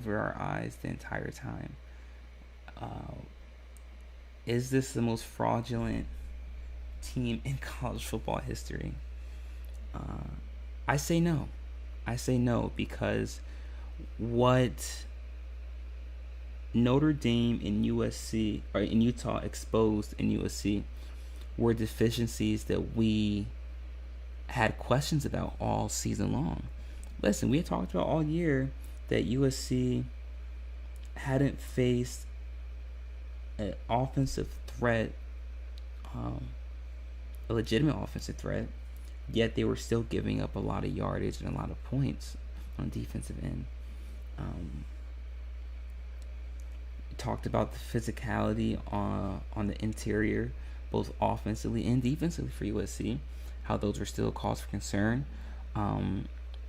over our eyes the entire time. Is this the most fraudulent team in college football history? I say no. I say no because what Notre Dame and USC or in Utah exposed in USC were deficiencies that we had questions about all season long. Listen, we had talked about all year that USC hadn't faced an offensive threat, a legitimate offensive threat, yet they were still giving up a lot of yardage and a lot of points on defensive end. Talked about the physicality on the interior, both offensively and defensively for USC, how those were still cause for concern.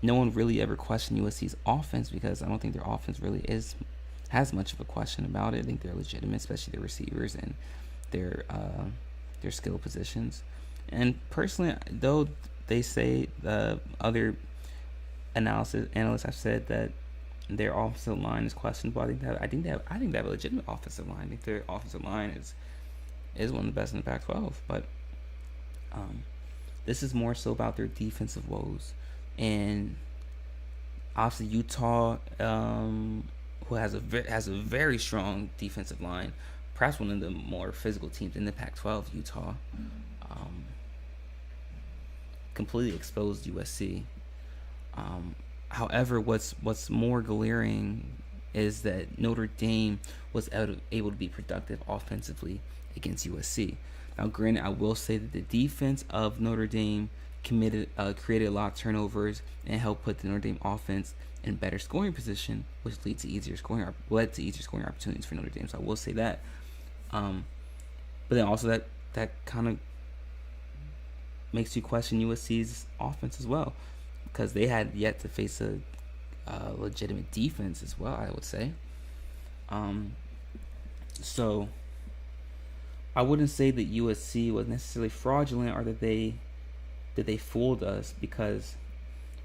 No one really ever questioned USC's offense because I don't think their offense really has much of a question about it. I think they're legitimate, especially their receivers and their skill positions. And personally, though they say the other analysts have said that their offensive line is questionable, I think they have a legitimate offensive line. I think their offensive line is one of the best in the Pac-12. But this is more so about their defensive woes. And obviously Utah, who has a very strong defensive line, perhaps one of the more physical teams in the Pac-12, Utah, completely exposed USC. However, what's more glaring is that Notre Dame was able to be productive offensively against USC. Now, granted, I will say that the defense of Notre Dame created a lot of turnovers and helped put the Notre Dame offense in better scoring position, which led to easier scoring opportunities for Notre Dame. So I will say that. But then also that kind of makes you question USC's offense as well, because they had yet to face a legitimate defense as well, I would say. So I wouldn't say that USC was necessarily fraudulent or that they fooled us, because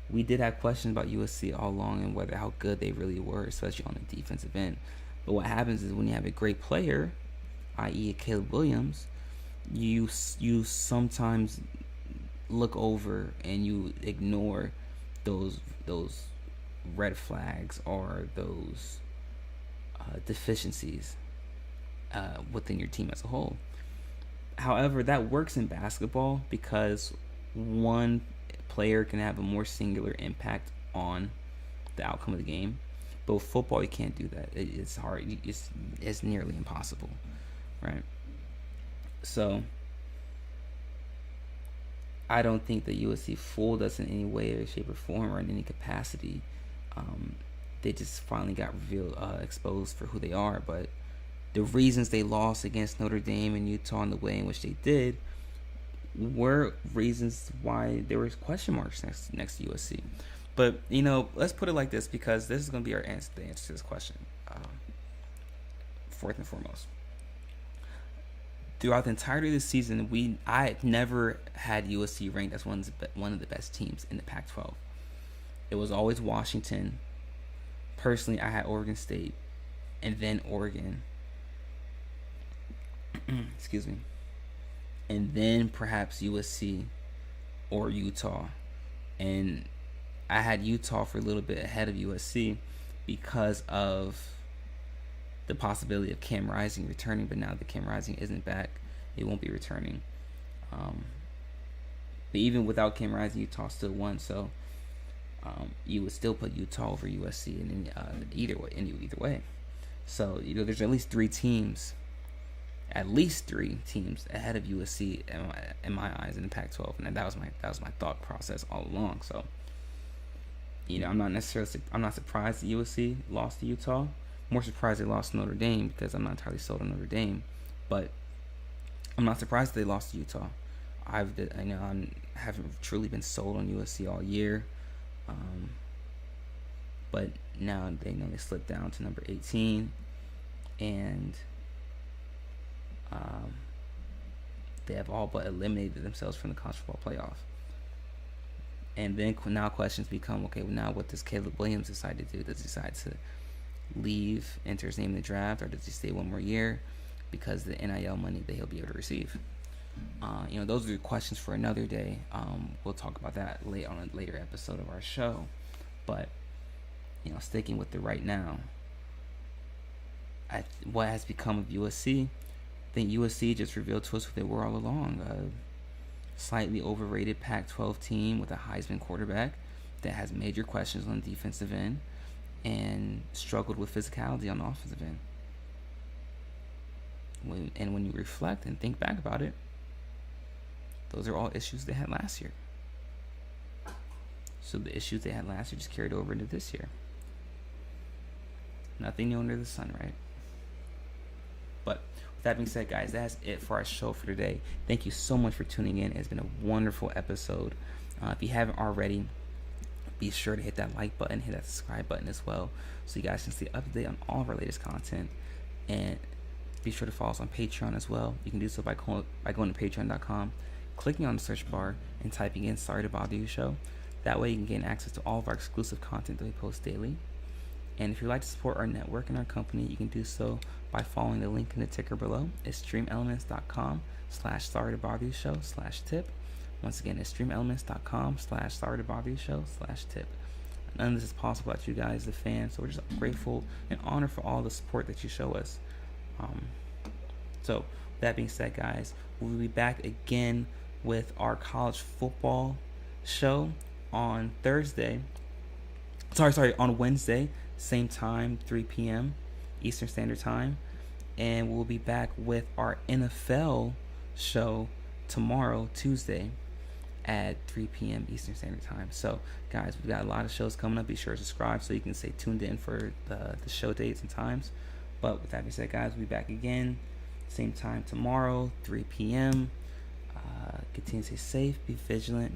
we did have questions about USC all along and how good they really were, especially on the defensive end. But what happens is when you have a great player, i.e. Caleb Williams, you sometimes look over and you ignore those red flags or those deficiencies within your team as a whole. However, that works in basketball because one player can have a more singular impact on the outcome of the game. But with football, you can't do that. It's hard. It's nearly impossible, right? So I don't think that USC fooled us in any way or shape or form or in any capacity. They just finally got exposed for who they are. But the reasons they lost against Notre Dame and Utah in the way in which they did were reasons why there was question marks next to USC. But, let's put it like this, because this is going to be the answer to this question. Fourth and foremost, throughout the entirety of the season, I never had USC ranked as one of the best teams in the Pac-12. It was always Washington. Personally, I had Oregon State, and then Oregon. Excuse me. And then perhaps USC or Utah. And I had Utah for a little bit ahead of USC because of the possibility of Cam Rising returning, but now that Cam Rising isn't back, it won't be returning. But even without Cam Rising, Utah still won, so you would still put Utah over USC in either way. So there's at least three teams ahead of USC in my eyes in the Pac-12, and that was my thought process all along. So I'm not surprised that USC lost to Utah. More surprised they lost to Notre Dame, because I'm not entirely sold on Notre Dame, but I'm not surprised they lost to Utah. I haven't truly been sold on USC all year, but now they slipped down to number 18, and they have all but eliminated themselves from the college football playoff. And then now questions become, okay, well, now what does Caleb Williams decide to do? Does he decide to leave, enter his name in the draft, or does he stay one more year because of the NIL money that he'll be able to receive? Those are questions for another day. We'll talk about that on a later episode of our show. But, sticking with the right now, what has become of USC? I think USC just revealed to us what they were all along. A slightly overrated Pac-12 team with a Heisman quarterback that has major questions on the defensive end and struggled with physicality on the offensive end. When you reflect and think back about it, those are all issues they had last year. So the issues they had last year just carried over into this year. Nothing new under the sun, right? But with that being said, guys, that's it for our show for today. Thank you so much for tuning in. It's been a wonderful episode. If you haven't already, be sure to hit that like button, hit that subscribe button as well, so you guys can stay up to date on all of our latest content. And be sure to follow us on Patreon as well. You can do so by going to patreon.com, clicking on the search bar, and typing in "Sorry to Bother You" show. That way you can gain access to all of our exclusive content that we post daily. And if you'd like to support our network and our company, you can do so by following the link in the ticker below. It's streamelements.com/sorry-to-bother-you-show/tip. Once again, it's streamelements.com/sorry-to-bother-you-show/tip. None of this is possible without you guys, the fans. So we're just grateful and honored for all the support that you show us. So with that being said, guys, we'll be back again with our college football show on Wednesday, same time, 3 p.m. Eastern Standard Time. And we'll be back with our NFL show tomorrow, Tuesday, at 3 p.m. Eastern Standard Time. So, guys, we've got a lot of shows coming up. Be sure to subscribe so you can stay tuned in for the show dates and times. But with that being said, guys, we'll be back again, same time tomorrow, 3 p.m. Continue to stay safe, be vigilant.